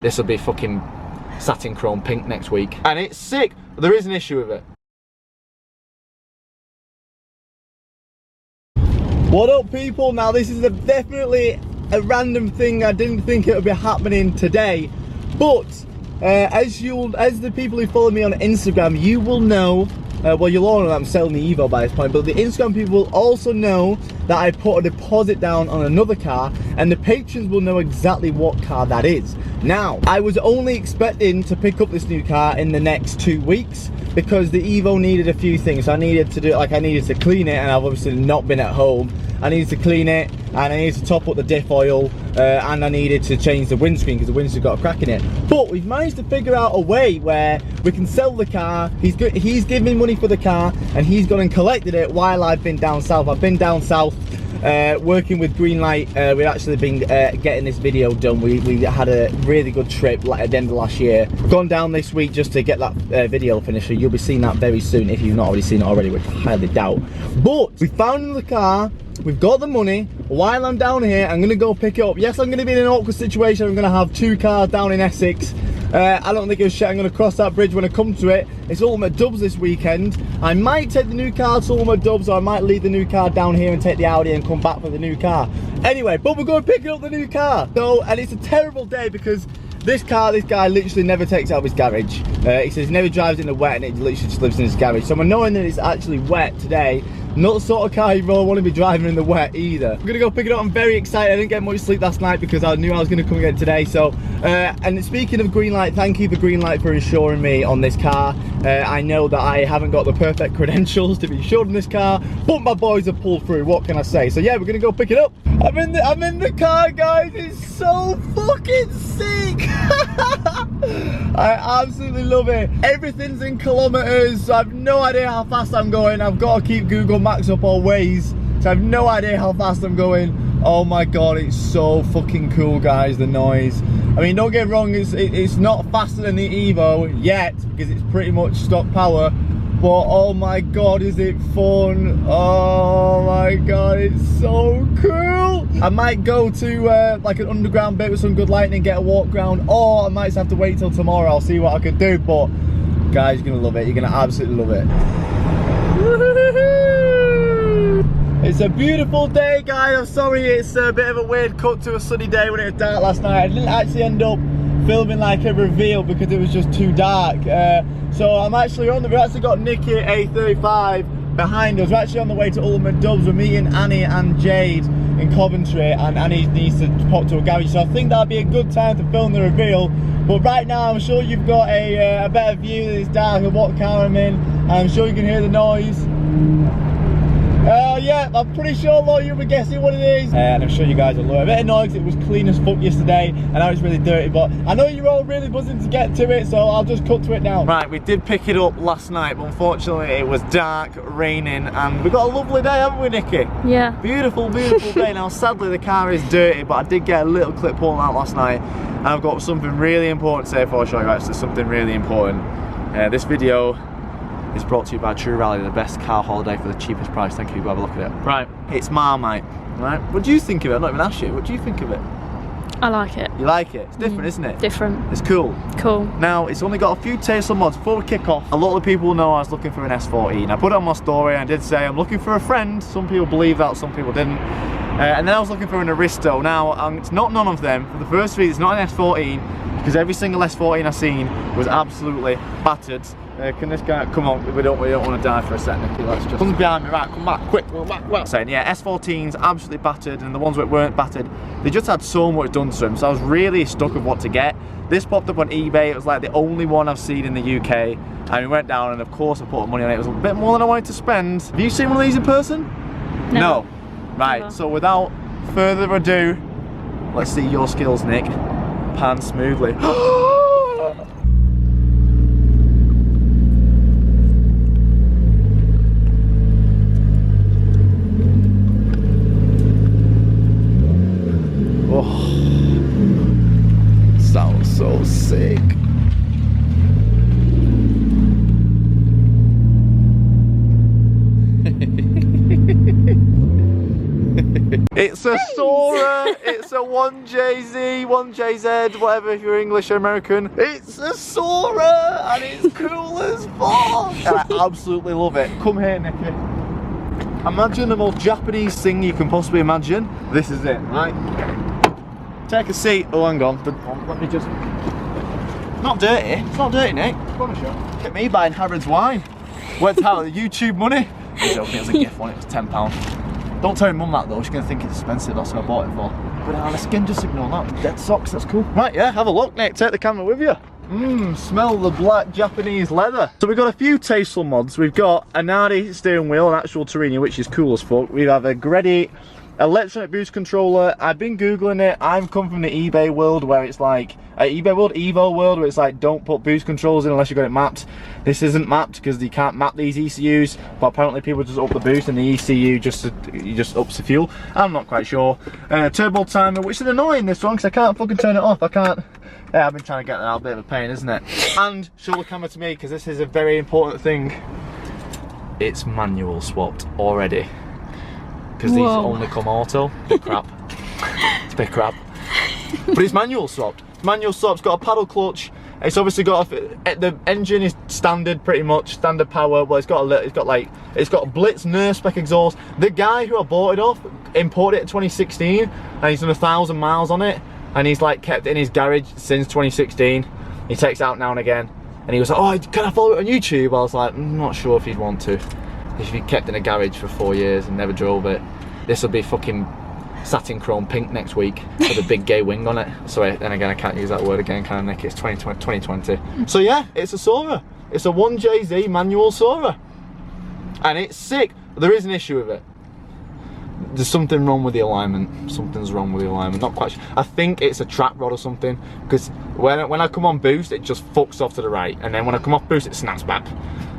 This will be fucking satin chrome pink next week. And it's sick. There is an issue with it. What up, people? Now this is definitely a random thing. I didn't think it would be happening today, but as the people who follow me on Instagram, you will know, well, you'll all know that I'm selling the Evo by this point, but the Instagram people will also know that I put a deposit down on another car, and the patrons will know exactly what car that is. Now, I was only expecting to pick up this new car in the next 2 weeks, because the Evo needed a few things. I needed to do, like, I needed to clean it, and I've obviously not been at home. I needed to clean it, and I needed to top up the diff oil, and I needed to change the windscreen because the windscreen's got a crack in it. But we've managed to figure out a way where we can sell the car. He's given me money for the car, and he's gone and collected it while I've been down south. I've been down south working with Greenlight. We've actually been getting this video done. We had a really good trip at the end of last year. We've gone down this week just to get that video finished, so you'll be seeing that very soon if you've not already seen it already, which I highly doubt. But we found the car. We've got the money. While I'm down here, I'm going to go pick it up. Yes, I'm going to be in an awkward situation. I'm going to have 2 cars down in Essex. I don't think it's shit. I'm going to cross that bridge when I come to it. It's Ultimate Dubs this weekend. I might take the new car to Ultimate Dubs, or I might leave the new car down here and take the Audi and come back for the new car. Anyway, but we're going to pick up the new car. So, and it's a terrible day because this guy literally never takes it out of his garage. He says he never drives in the wet, and it literally just lives in his garage. So I'm knowing that it's actually wet today. Not the sort of car you really want to be driving in the wet either. I'm gonna go pick it up. I'm very excited. I didn't get much sleep last night because I knew I was gonna come again today. So, and speaking of Greenlight, thank you for Greenlight for insuring me on this car. I know that I haven't got the perfect credentials to be insured in this car, but my boys have pulled through. What can I say? So yeah, we're gonna go pick it up. I'm in the car, guys. It's so fucking sick. I absolutely love it. Everything's in kilometers, so I have no idea how fast I'm going. I've got to keep Google Maps up always, so I have no idea how fast I'm going. Oh my god, it's so fucking cool, guys, the noise. I mean, don't get me wrong, it's not faster than the Evo yet, because it's pretty much stock power, but oh my god, is it fun. Oh my god, it's so cool. I might go to like an underground bit with some good lighting and get a walk around, or I might just have to wait till tomorrow. I'll see what I can do, but guys, you're gonna love it. You're gonna absolutely love it. It's a beautiful day, guys. I'm sorry it's a bit of a weird cut to a sunny day when it was dark last night. I didn't actually end up filming like a reveal because it was just too dark. So I'm actually we've actually got Nikki A35 behind us. We're actually on the way to Ultimate Dubs. We're meeting Annie and Jade in Coventry, and Annie needs to pop to a garage. So I think that'd be a good time to film the reveal. But right now, I'm sure you've got a better view that it's dark of what car I'm in. And I'm sure you can hear the noise. Yeah, I'm pretty sure a lot of you will be guessing what it is. And I'm sure you guys will love it. A bit annoyed because it was clean as fuck yesterday, and now it's really dirty, but I know you're all really buzzing to get to it, so I'll just cut to it now. Right, we did pick it up last night, but unfortunately it was dark, raining, and we've got a lovely day, haven't we, Nikki? Yeah. Beautiful, beautiful day. Now, sadly, the car is dirty, but I did get a little clip pulled out last night, and I've got something really important to say before I show you guys. There's something really important. This video is brought to you by True Rally, the best car holiday for the cheapest price. Thank you, go have a look at it. Right, it's Marmite, right? What do you think of it? I've not even asked you, what do you think of it? I like it. You like it? It's different, isn't it? Different. It's cool. Cool. Now, it's only got a few Tesla mods. Before we kick off, a lot of people know I was looking for an S14. I put it on my story and I did say I'm looking for a friend. Some people believe that, some people didn't. And then I was looking for an Aristo. Now, it's not none of them. For the first reason, it's not an S14, because every single S14 I've seen was absolutely battered. Can this guy come on? We don't want to die for a second. Okay, let's just come behind me. Right, come back quick. Well, saying yeah, S14's absolutely battered, and the ones that weren't battered, they just had so much done to them. So I was really stuck with what to get. This popped up on eBay. It was like the only one I've seen in the UK, and we went down, and of course I put money on it. It was a bit more than I wanted to spend. Have you seen one of these in person? No. Right. Never. So without further ado, let's see your skills, Nick. Pan smoothly. Sounds so sick. It's a Sora, it's a 1JZ, 1JZ, whatever if you're English or American. It's a Sora and it's cool as fuck. And I absolutely love it. Come here, Nicky. Imagine the most Japanese thing you can possibly imagine. This is it, right? Take a seat. Oh, hang on. Let me just... Not dirty. It's not dirty, Nick. Come on, show. Look at me buying Harrods wine. Went out of the YouTube money. I'm joking, it was a gift one, it was £10. Don't tell your mum that though, she's going to think it's expensive, that's what I bought it for. But on the skin, just ignore that. Dead socks, that's cool. Right, yeah, have a look, Nick. Take the camera with you. Smell the black Japanese leather. So we've got a few tasteful mods. We've got a Nardi steering wheel, an actual Turini, which is cool as fuck. We have a Gredi electronic boost controller. I've been googling it. I've come from the eBay world where it's like Evo world where it's like don't put boost controls in unless you've got it mapped. This isn't mapped because you can't map these ECUs, but apparently people just up the boost and the ECU just ups the fuel. I'm not quite sure. Turbo timer, which is annoying this one because I can't fucking turn it off. I can't. Yeah, I've been trying to get that out, a bit of a pain, isn't it? And show the camera to me because this is a very important thing. It's manual swapped already. Because these only come auto. Bit crap. It's a bit crap. But it's manual swapped. Manual swap's got a paddle clutch. It's obviously got the engine is standard, pretty much standard power. Well, it's got a Blitz Nurse spec exhaust. The guy who I bought it off imported it in 2016, and he's done 1,000 miles on it, and he's like kept it in his garage since 2016. He takes it out now and again, and he was like, "Oh, can I follow it on YouTube?" I was like, "I'm not sure if he'd want to." If he kept in a garage for 4 years and never drove it, this will be fucking satin chrome pink next week with a big gay wing on it. Sorry, then again I can't use that word again, can I, Nick? It's 2020. So yeah, it's a Sora. It's a 1JZ manual Sora. And it's sick. There is an issue with it. There's something wrong with the alignment. Something's wrong with the alignment. Not quite sure. I think it's a trap rod or something, because when I come on boost, it just fucks off to the right. And then when I come off boost, it snaps back.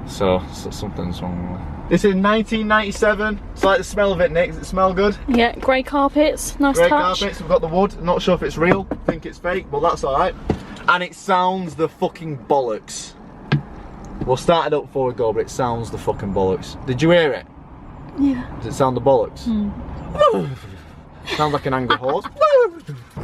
So something's wrong with it. This is 1997. It's like the smell of it, Nick. Does it smell good? Yeah, grey carpets, nice touch. Grey carpets, we've got the wood. I'm not sure if it's real. I think it's fake, but that's alright. And it sounds the fucking bollocks. We'll start it up before we go, but it sounds the fucking bollocks. Did you hear it? Yeah. Does it sound the bollocks? Sounds like an angry horse.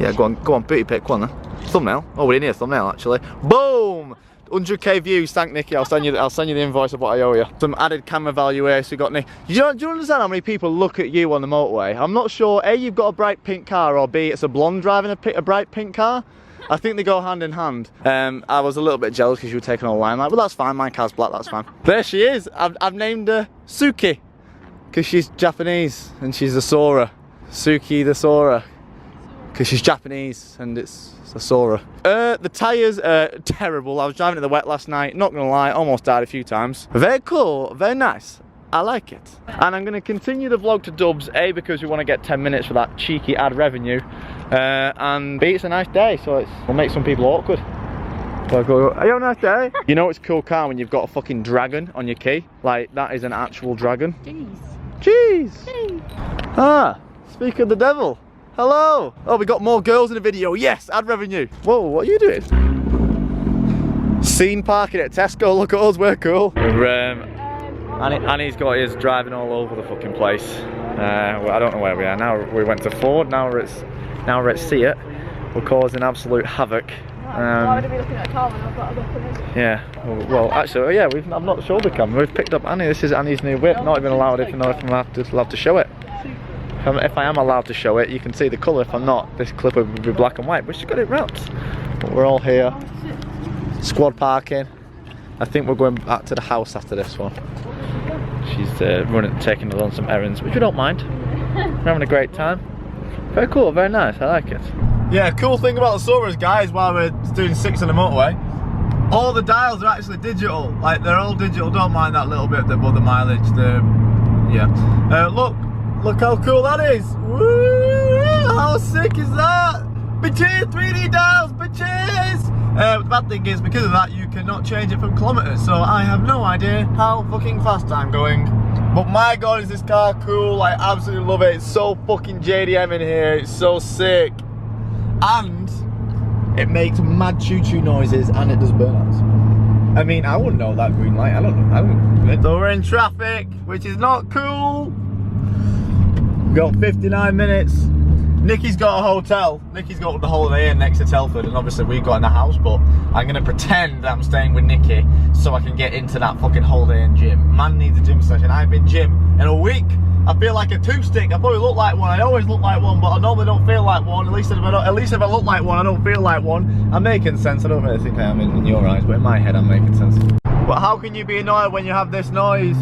Yeah, go on, booty pick, go on then. Thumbnail. Oh, we didn't hear a thumbnail actually. Boom! 100k views, thank Nicky. I'll send you the invoice of what I owe you. Some added camera value here, so you got Nick. Do you understand how many people look at you on the motorway? I'm not sure, A, you've got a bright pink car, or B, it's a blonde driving a bright pink car. I think they go hand in hand. I was a little bit jealous because you were taking all the limelight, but that's fine, my car's black, that's fine. There she is, I've named her Suki, because she's Japanese, and she's a Sora. Suki the Sora, because she's Japanese, and it's a Sora. The tyres are terrible. I was driving in the wet last night, not gonna lie, almost died a few times. Very cool, very nice. I like it. And I'm gonna continue the vlog to dubs, A, because we want to get 10 minutes for that cheeky ad revenue, and B, it's a nice day, so it'll make some people awkward. So I go, are you having a nice day? You know it's a cool car when you've got a fucking dragon on your key. Like, that is an actual dragon. Jeez. Ah, speak of the devil. Hello! Oh, we got more girls in the video. Yes, ad revenue. Whoa, what are you doing? Scene parking at Tesco. Look at us, we're cool. Annie's got his driving all over the fucking place. Well, I don't know where we are now. We went to Ford. Now we're at Seat. We're causing absolute havoc. Why would I be looking at a car when I've got a look at it? Yeah. Well, actually, yeah. I've not showed the camera. We've picked up Annie. This is Annie's new whip. Not even allowed if I'm allowed to show it. If I am allowed to show it, you can see the colour. If I'm not, this clip would be black and white, but she's got it wrapped. But we're all here. Squad parking. I think we're going back to the house after this one. She's taking us on some errands, which we don't mind. We're having a great time. Very cool, very nice, I like it. Yeah, cool thing about the Soras, guys, while we're doing 6 on the motorway, all the dials are actually digital. Like, they're all digital, don't mind that little bit above the mileage. Look how cool that is! Woo! How sick is that? Bitches, 3D dials, bitches! The bad thing is, because of that, you cannot change it from kilometers, so I have no idea how fucking fast I'm going. But my god, is this car cool! I absolutely love it. It's so fucking JDM in here. It's so sick, and it makes mad choo-choo noises, and it does burnouts. I mean, I wouldn't know that green light. I don't know. So we're in traffic, which is not cool. got 59 minutes. Nikki's got a hotel. Nikki's got the Holiday Inn next to Telford, and obviously we've got in a house, but I'm gonna pretend that I'm staying with Nikki so I can get into that fucking Holiday Inn gym. Man needs a gym session. I ain't been gym in a week. I feel like a two-stick. I probably look like one. I always look like one, but I normally don't feel like one. At least if I look like one, I don't feel like one. I'm making sense. I don't really think I am in your eyes, but in my head I'm making sense. But how can you be annoyed when you have this noise?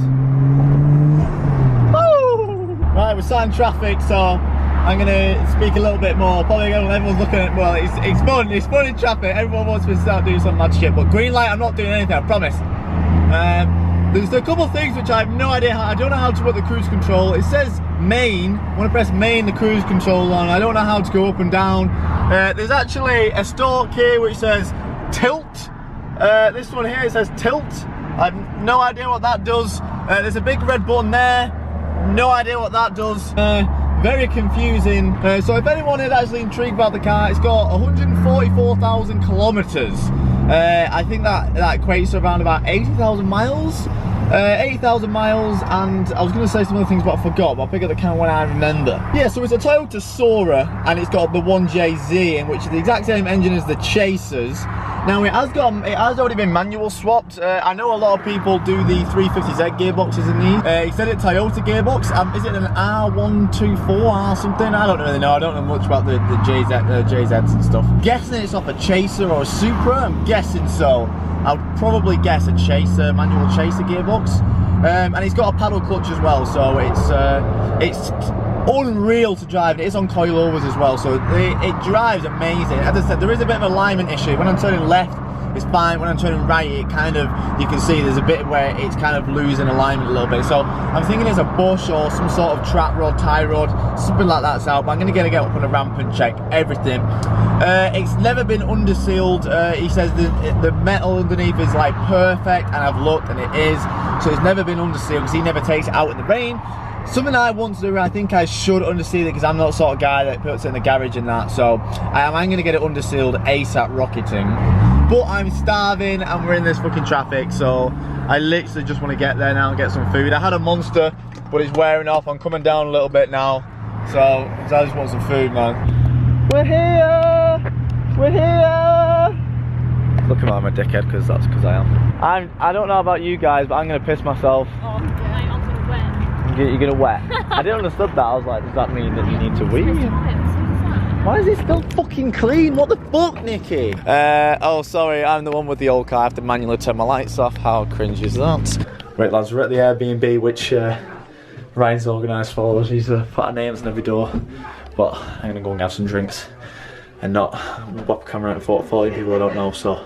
Woo! Right, we're sat in traffic, so I'm gonna speak a little bit more. Probably everyone's looking at, well, it's fun. It's fun in traffic. Everyone wants me to start doing some mad shit, but green light, I'm not doing anything, I promise. There's a couple of things which I have no idea how. I don't know how to work the cruise control. It says main. I want to press main, the cruise control on. I don't know how to go up and down. There's actually a stalk here which says tilt. This one here, it says tilt. I have no idea what that does. There's a big red button there. No idea what that does. Very confusing. So if anyone is actually intrigued about the car, it's got 144,000 kilometers. I think that equates to around about 80,000 miles. 80,000 miles, and I was going to say some other things, but I forgot. But I'll pick up the camera when I remember. Yeah, so it's a Toyota Sora, and it's got the 1JZ, in which is the exact same engine as the Chasers. Now it has already been manual swapped. I know a lot of people do the 350Z gearboxes in these. He said it's Toyota gearbox. Is it an R124 or something? I don't really know. I don't know much about the JZs and stuff. I'm guessing it's off a Chaser or a Supra. I'm guessing so. I would probably guess a Chaser, manual Chaser gearbox. And it's got a paddle clutch as well, so it's unreal to drive. It is on coilovers as well, so it drives amazing. As I said, there is a bit of an alignment issue. When I'm turning left, it's fine. When I'm turning right, it kind of, you can see there's a bit where it's kind of losing alignment a little bit. So I'm thinking it's a bush or some sort of trap rod, tie rod, something like that's out. But I'm going to get up on the ramp and check everything. It's never been undersealed. He says the metal underneath is like perfect, and I've looked and it is. So it's never been undersealed because he never takes it out in the rain. Something I want to do, I think I should underseal it because I'm not the sort of guy that puts it in the garage and that. So I'm going to get it undersealed ASAP rocketing. But I'm starving and we're in this fucking traffic, so I literally just want to get there now and get some food. I had a Monster, but it's wearing off. I'm coming down a little bit now, so I just want some food, man. We're here! We're here! Looking like I'm a dickhead because that's because I am. I don't know about you guys, but I'm going to piss myself. Oh, I'm gonna wet. You're going to wet? I didn't understand that. I was like, does that mean that you need to wee? Why is it still fucking clean? What the fuck, Nikki? Oh, sorry, I'm the one with the old car. I have to manually turn my lights off. How cringe is that? Right, lads, we're at the Airbnb, which Ryan's organised for us. He's put our names on every door. But I'm going to go and have some drinks and not pop a camera at 40 people I don't know, so